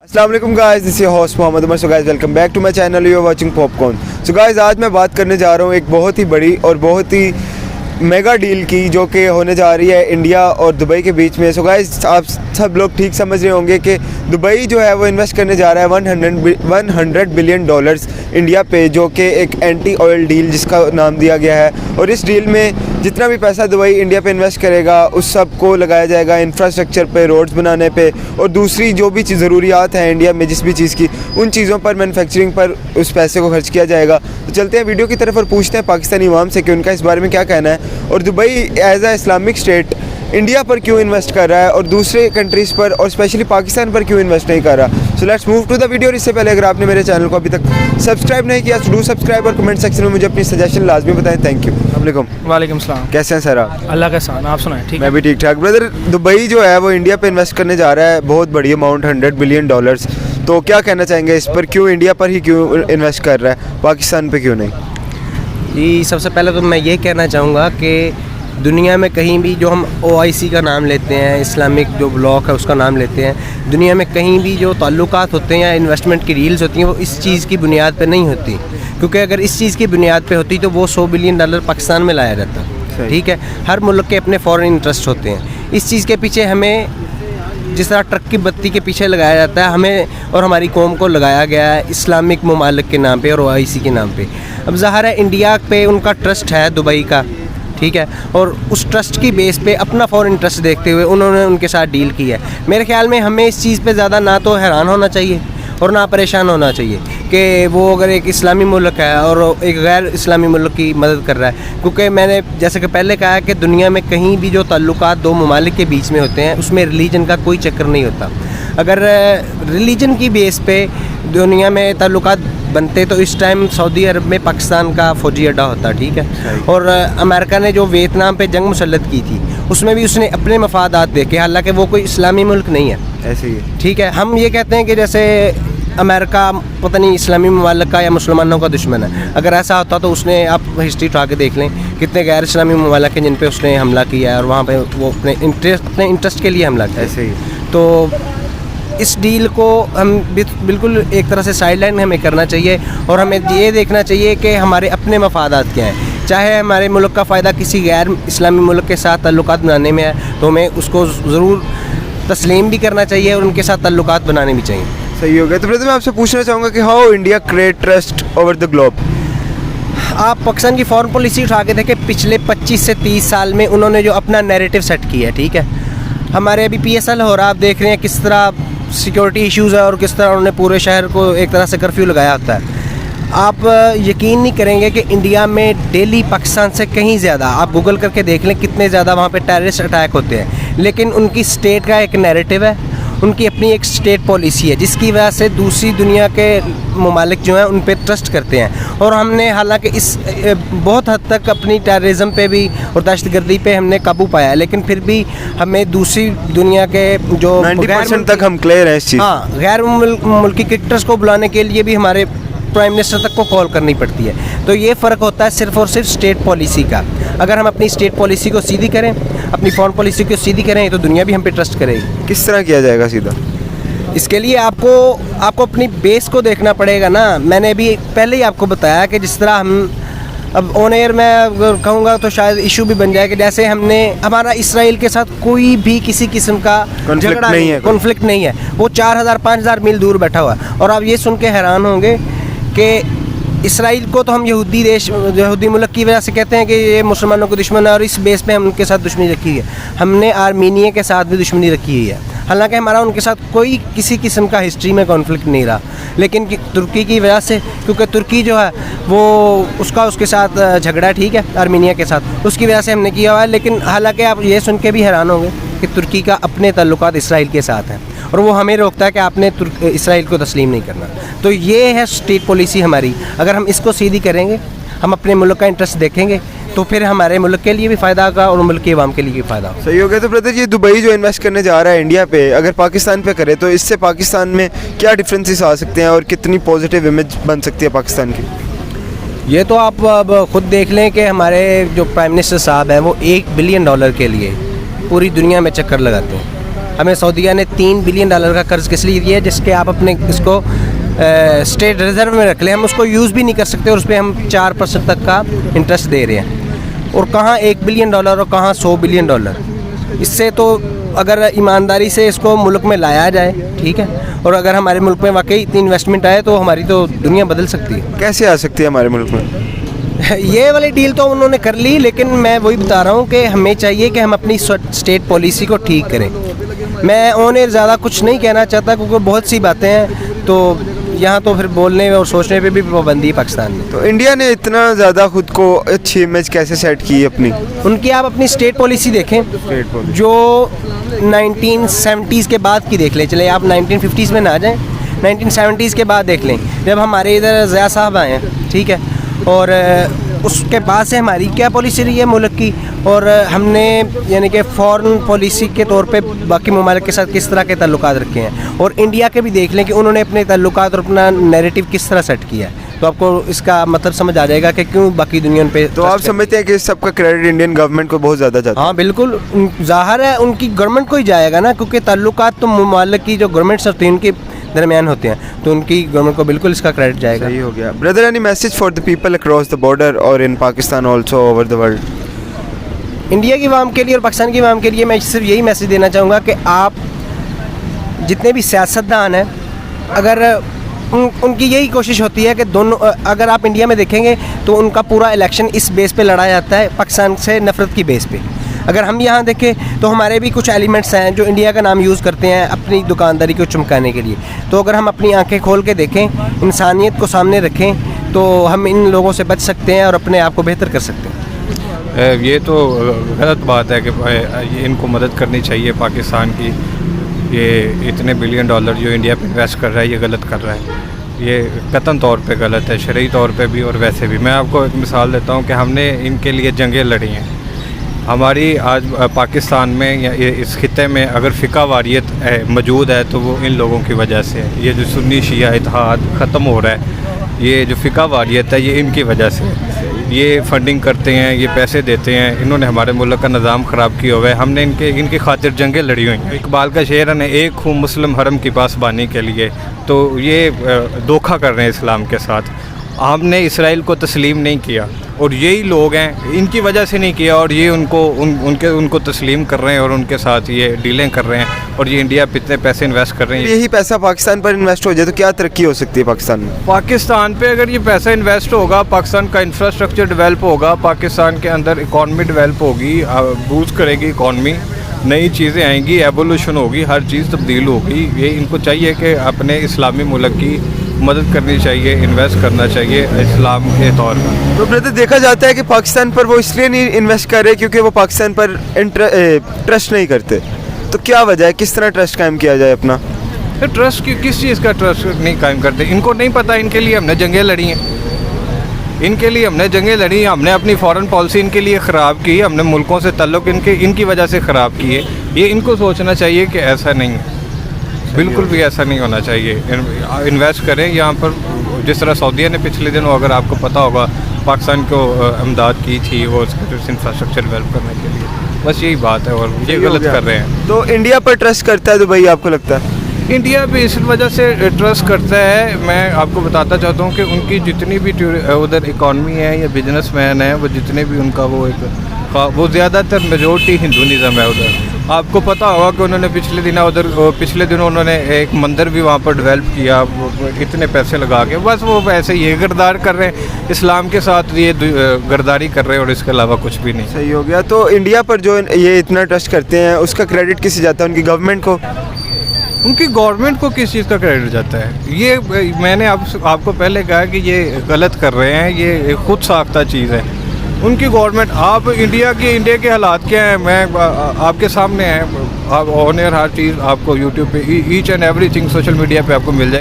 अस्सलाम वालेकुम guys, this is host Mohammad Umar. So guys, welcome back to my channel, you are watching popcorn. So guys, आज मैं बात करने जा रहा हूँ एक बहुत ही बड़ी और बहुत ही मेगा डील की, जो कि होने जा रही है इंडिया और दुबई के बीच में। सो गाइस, आप सब लोग ठीक समझ रहे होंगे कि दुबई जो है वो इन्वेस्ट करने जा रहा है 100 बिलियन डॉलर्स इंडिया पे, जो कि एक एंटी ऑयल डील जिसका नाम दिया गया है। और इस डील में जितना भी पैसा दुबई इंडिया पे इन्वेस्ट करेगा उस सब को लगाया जाएगा इंफ्रास्ट्रक्चर पे, रोड्स बनाने पे और दूसरी जो भी ज़रूरियात हैं इंडिया में जिस भी चीज़ की, उन चीज़ों पर, मैन्युफैक्चरिंग पर उस पैसे को खर्च किया जाएगा। तो चलते हैं वीडियो की तरफ और पूछते हैं पाकिस्तानी अवाम से कि उनका इस बारे में क्या कहना है, और Dubai as a Islamic state India पर क्यों इन्वेस्ट कर रहा है और दूसरे कंट्रीज़ पर और स्पेशली पाकिस्तान पर क्यों इन्वेस्ट नहीं कर रहा। So let's move to the video. और इससे पहले अगर आपने मेरे चैनल को अभी तक सब्सक्राइब नहीं किया तो डू सब्सक्राइब और कमेंट सेक्शन में मुझे अपनी सजेशन लाजमी बताएं। Thank you. वालेकुम सलाम। कैसे हैं सर आप? अल्लाह का एहसान, आप सुनाएं? ठीक मैं भी ठीक ठाक। ब्रदर, दुबई जो है वो इंडिया पे इन्वेस्ट करने जा रहा है बहुत बड़ी अमाउंट, 100 बिलियन डॉलर्स। तो क्या कहना चाहेंगे इस पर, क्यों इंडिया पर ही क्यों इन्वेस्ट कर रहा है, पाकिस्तान पे क्यों नहीं? जी, सबसे पहले तो मैं ये कहना चाहूँगा कि दुनिया में कहीं भी जो हम OIC का नाम लेते हैं, इस्लामिक जो ब्लॉक है उसका नाम लेते हैं, दुनिया में कहीं भी जो ताल्लुकात होते हैं या इन्वेस्टमेंट की डील्स होती हैं वो इस चीज़ की बुनियाद पे नहीं होती। क्योंकि अगर इस चीज़ की बुनियाद पे होती तो वो 100 बिलियन डॉलर पाकिस्तान में लाया जाता। ठीक है, हर मुल्क के अपने फॉरेन इंटरेस्ट होते हैं। इस चीज़ के पीछे हमें जिस तरह ट्रक की बत्ती के पीछे लगाया जाता है, हमें और हमारी कौम को लगाया गया है इस्लामिक ममालिक के नाम पे और OIC के नाम पे। अब ज़ाहिर है इंडिया पे उनका ट्रस्ट है दुबई का, ठीक है, और उस ट्रस्ट की बेस पे अपना फॉरेन इंटरेस्ट देखते हुए उन्होंने उनके साथ डील की है। मेरे ख्याल में हमें इस चीज़ पे ज़्यादा ना तो हैरान होना चाहिए और ना परेशान होना चाहिए कि वो अगर एक इस्लामी मुल्क है और एक गैर इस्लामी मुल्क की मदद कर रहा है। क्योंकि मैंने जैसे कि पहले कहा कि दुनिया में कहीं भी जो ताल्लुकात दो ममालिक के बीच में होते हैं उसमें रिलीजन का कोई चक्कर नहीं होता। अगर रिलीजन की बेस पे दुनिया में ताल्लुकात बनते तो इस टाइम सऊदी अरब में पाकिस्तान का फ़ौजी अड्डा होता, ठीक है। और अमेरिका ने जो वियतनाम पे जंग मुसल्लत की थी उसमें भी उसने अपने मफादात देखे, हालांकि वो कोई इस्लामी मुल्क नहीं है, ऐसे ही, ठीक है। हम ये कहते हैं कि जैसे अमेरिका पता नहीं इस्लामी ममालिक का या मुसलमानों का दुश्मन है। अगर ऐसा होता तो उसने, आप हिस्ट्री उठा के देख लें, कितने गैर इस्लामी ममालिक हैं जिन पे उसने हमला किया है और वहाँ पे वो अपने इंटरेस्ट के लिए हमला किया। ऐसे ही तो इस डील को हम बिल्कुल एक तरह से साइडलाइन हमें करना चाहिए और हमें ये देखना चाहिए कि हमारे अपने मफादात क्या हैं। चाहे हमारे मुल्क का फ़ायदा किसी गैर इस्लामी मुल्क के साथ ताल्लुकात बनाने में है तो हमें उसको ज़रूर तस्लीम भी करना चाहिए और उनके साथ ताल्लुकात बनाने भी चाहिए। सही हो गया। तो ब्रदर, मैं आपसे पूछना चाहूँगा कि how India create trust over the globe. आप पाकिस्तान की फॉरेन पॉलिसी उठा के देखें, पिछले 25 से 30 साल में उन्होंने जो अपना नैरेटिव सेट किया है, ठीक है। हमारे अभी PSL हो रहा, आप देख रहे हैं किस तरह सिक्योरिटी इश्यूज़ है और किस तरह उन्होंने पूरे शहर को एक तरह से कर्फ्यू लगाया होता है। आप यकीन नहीं करेंगे कि इंडिया में डेली पाकिस्तान से कहीं ज़्यादा, आप गूगल करके देख लें कितने ज़्यादा वहाँ पे टेररिस्ट अटैक होते हैं, लेकिन उनकी स्टेट का एक नैरेटिव है, उनकी अपनी एक स्टेट पॉलिसी है जिसकी वजह से दूसरी दुनिया के ममालिक जो हैं उन पे ट्रस्ट करते हैं। और हमने हालांकि इस बहुत हद तक अपनी टेररिज्म पे भी और दहशतगर्दी पे हमने काबू पाया है, लेकिन फिर भी हमें दूसरी दुनिया के जो 90% तक हम क्लियर हैं इस चीज़। हाँ, गैर मुल्की क्रिकेटर्स को बुलाने के लिए भी हमारे प्राइम मिनिस्टर तक को कॉल करनी पड़ती है। तो ये फ़र्क होता है सिर्फ़ और सिर्फ स्टेट पॉलिसी का। अगर हम अपनी स्टेट पॉलिसी को सीधी करें, अपनी फॉरेन पॉलिसी को सीधी करें, तो दुनिया भी हम पे ट्रस्ट करेगी। किस तरह किया जाएगा सीधा? इसके लिए आपको अपनी बेस को देखना पड़ेगा ना। मैंने भी पहले ही आपको बताया कि जिस तरह हम अब ऑन एयर मैं कहूँगा तो शायद इशू भी बन जाए कि जैसे हमारा इसराइल के साथ कोई भी किसी किस्म का झगड़ा नहीं है, कॉन्फ्लिक्ट नहीं है। वो 4000-5000 मील दूर बैठा हुआ है। और आप ये सुन के हैरान होंगे कि इसराइल को तो हम यहूदी मुल्क की वजह से कहते हैं कि ये मुसलमानों को दुश्मन है और इस बेस पे हम उनके साथ दुश्मनी रखी है। हमने आर्मीनिया के साथ भी दुश्मनी रखी हुई है, हालांकि हमारा उनके साथ कोई किसी किस्म का हिस्ट्री में कॉन्फ्लिक्ट नहीं रहा, लेकिन तुर्की की वजह से, क्योंकि तुर्की जो है वो उसके साथ झगड़ा, ठीक है, आर्मीनिया के साथ, उसकी वजह से हमने किया हुआ है। लेकिन हालांकि आप ये सुन के भी हैरान होंगे कि तुर्की का अपने ताल्लुकात इसराइल के साथ हैं और वो हमें रोकता है कि आपने इसराइल को तस्लीम नहीं करना। तो ये है स्टेट पॉलिसी हमारी। अगर हम इसको सीधी करेंगे, हम अपने मुल्क का इंटरेस्ट देखेंगे, तो फिर हमारे मुल्क के लिए भी फ़ायदा होगा और मुल्क के अवाम के लिए भी फ़ायदा होगा। सही हो गया। तो ब्रदर, ये दुबई जो इन्वेस्ट करने जा रहा है इंडिया पे, अगर पाकिस्तान पे करे तो इससे पाकिस्तान में क्या डिफरेंसेस आ सकते हैं और कितनी पॉजिटिव इमेज बन सकती है पाकिस्तान की? ये तो आप अब खुद देख लें कि हमारे जो प्राइम मिनिस्टर साहब हैं वो $1 बिलियन के लिए पूरी दुनिया में चक्कर लगाते हैं, हमें सऊदीया ने $3 बिलियन का कर्ज किस लिए दिया है, जिसके आप अपने इसको स्टेट रिजर्व में रख लें, हम उसको यूज़ भी नहीं कर सकते और उस पर हम 4% तक का इंटरेस्ट दे रहे हैं। और कहाँ $1 बिलियन और कहाँ $100 बिलियन। इससे तो अगर ईमानदारी से इसको मुल्क में लाया जाए, ठीक है, और अगर हमारे मुल्क में वाकई इतनी इन्वेस्टमेंट आए तो हमारी तो दुनिया बदल सकती है। कैसे आ सकती है हमारे मुल्क में? ये वाली डील तो उन्होंने कर ली, लेकिन मैं वही बता रहा हूँ कि हमें चाहिए कि हम अपनी स्टेट पॉलिसी को ठीक करें। मैं ऑन एयर ज़्यादा कुछ नहीं कहना चाहता क्योंकि बहुत सी बातें हैं, तो यहाँ तो फिर बोलने और सोचने पे भी पाबंदी है पाकिस्तान में। तो इंडिया ने इतना ज़्यादा खुद को अच्छी इमेज कैसे सेट की अपनी? उनकी आप अपनी स्टेट पॉलिसी देखें, जो 1970s के बाद की देख लें, चले आप 1950s में ना जाएं, 1970s के बाद देख लें, जब हमारे इधर ज़िया साहब आए हैं, ठीक है, और उसके बाद से हमारी क्या पॉलिसी रही है मुल्क की, और हमने यानी कि फॉरेन पॉलिसी के तौर पे बाकी ममालिक के साथ किस तरह के ताल्लुकात रखे हैं, और इंडिया के भी देख लें कि उन्होंने अपने ताल्लुकात और अपना नैरेटिव किस तरह सेट किया है, तो आपको इसका मतलब समझ आ जाएगा कि क्यों बाकी दुनिया पे। तो आप समझते हैं कि इस सब का क्रेडिट इंडियन गवर्नमेंट को बहुत ज़्यादा जाता है? हाँ बिल्कुल, ज़ाहिर है उनकी गवर्नमेंट को ही जाएगा ना, क्योंकि ताल्लुकात तो ममालिक की जो गवर्नमेंट्स होती हैं उनके दरमियान होते हैं, तो उनकी गवर्नमेंट को बिल्कुल इसका क्रेडिट जाएगा। सही हो गया। Brother, any message for the people across the border और in Pakistan also over the world? India की आवाम के लिए और पाकिस्तान की आवाम के लिए मैं सिर्फ यही मैसेज देना चाहूँगा कि आप जितने भी सियासतदान हैं, अगर उनकी यही कोशिश होती है कि दोनों, अगर आप इंडिया में देखेंगे तो उनका पूरा इलेक्शन इस बेस पे लड़ा जाता है, पाकिस्तान से नफ़रत की बेस पे। अगर हम यहाँ देखें तो हमारे भी कुछ एलिमेंट्स हैं जो इंडिया का नाम यूज़ करते हैं अपनी दुकानदारी को चमकाने के लिए। तो अगर हम अपनी आंखें खोल के देखें, इंसानियत को सामने रखें, तो हम इन लोगों से बच सकते हैं और अपने आप को बेहतर कर सकते हैं। ये तो गलत बात है कि ये इनको मदद करनी चाहिए पाकिस्तान की। ये इतने $1 बिलियन जो इंडिया पे इन्वेस्ट कर रहा है, ये गलत कर रहा है, ये कतन तौर पे गलत है, शरई तौर पे भी और वैसे भी। मैं आपको एक मिसाल देता हूँ कि हमने इनके लिए जंगें लड़ी हैं। हमारी आज पाकिस्तान में या इस खिते में अगर फ़िका वारियत मौजूद है तो वो इन लोगों की वजह से है। ये जो सुन्नी शिया इत्तेहाद ख़त्म हो रहा है, ये जो फ़िका वारियत है, ये इनकी वजह से है। ये फंडिंग करते हैं, ये पैसे देते हैं, इन्होंने हमारे मुल्क का निज़ाम ख़राब किया हुआ है। हमने इनकी खातिर जंगें लड़ी हुई हैं। इकबाल का शेर है, एक हूँ मुस्लिम हरम की पासबानी के लिए। तो ये धोखा कर रहे हैं इस्लाम के साथ। हमने इसराइल को तस्लीम नहीं किया और यही लोग हैं, इनकी वजह से नहीं किया, और ये उनको तस्लीम कर रहे हैं और उनके साथ ये डीलें कर रहे हैं, और ये इंडिया पे इतने पैसे इन्वेस्ट कर रहे हैं। यही पैसा पाकिस्तान पर इन्वेस्ट हो जाए तो क्या तरक्की हो सकती है पाकिस्तान में? पाकिस्तान पे अगर ये पैसा इन्वेस्ट होगा, पाकिस्तान का इंफ्रास्ट्रक्चर डेवलप होगा, पाकिस्तान के अंदर इकॉनमी डेवलप होगी, बूस्ट करेगी इकॉनमी, नई चीज़ें आएंगी, एवोल्यूशन होगी, हर चीज़ तब्दील होगी। ये इनको चाहिए कि अपने इस्लामी मुल्क की मदद करनी चाहिए, इन्वेस्ट करना चाहिए इस्लाम के तौर पर। तो ब्रदर, देखा जाता है कि पाकिस्तान पर वो इसलिए नहीं इन्वेस्ट कर रहे क्योंकि वो पाकिस्तान पर ट्रस्ट नहीं करते। तो क्या वजह है, किस तरह ट्रस्ट कायम किया जाए अपना? तो ट्रस्ट किस चीज़ का ट्रस्ट नहीं कायम करते? इनको नहीं पता, इनके लिए हमने जंगें लड़ी हैं, इनके लिए हमने जंगें लड़ी, हमने अपनी फॉरेन पॉलिसी इनके लिए ख़राब की, हमने मुल्कों से ताल्लुक़ इनकी वजह से ख़राब किए। ये इनको सोचना चाहिए कि ऐसा नहीं है, बिल्कुल भी ऐसा नहीं होना चाहिए। इन्वेस्ट करें यहाँ पर, जिस तरह सऊदीया ने पिछले दिनों, अगर आपको पता होगा, पाकिस्तान को इमदाद की थी वो उसके इंफ्रास्ट्रक्चर डेवलप करने के लिए। बस यही बात है, और ये गलत कर रहे हैं। तो इंडिया पर ट्रस्ट करता है दुबई, आपको लगता है? इंडिया भी इस वजह से ट्रस्ट करता है। मैं आपको बताता चाहता हूँ कि उनकी जितनी भी उधर इकॉनमी है या बिजनेसमैन है, वो जितने भी उनका वो ज़्यादातर मेजोरिटी हिंदुइज़्म है उधर। आपको पता होगा कि उन्होंने पिछले दिनों उन्होंने एक मंदिर भी वहाँ पर डेवलप किया, इतने पैसे लगा के। बस वो वैसे ये गिरदार कर रहे हैं, इस्लाम के साथ ये गिरदारी कर रहे हैं, और इसके अलावा कुछ भी नहीं। सही हो गया। तो इंडिया पर जो ये इतना ट्रस्ट करते हैं, उसका क्रेडिट किसे जाता है? उनकी गवर्नमेंट को? उनकी गवर्नमेंट को किस चीज़ का क्रेडिट जाता है? ये मैंने आपको पहले कहा कि ये गलत कर रहे हैं, ये खुद साख्ता चीज़ है। उनकी गवर्नमेंट, आप इंडिया के हालात क्या हैं, मैं आपके सामने है, आप ऑन एयर हर चीज़ आपको यूट्यूब पे each and everything social media पे आपको मिल जाए।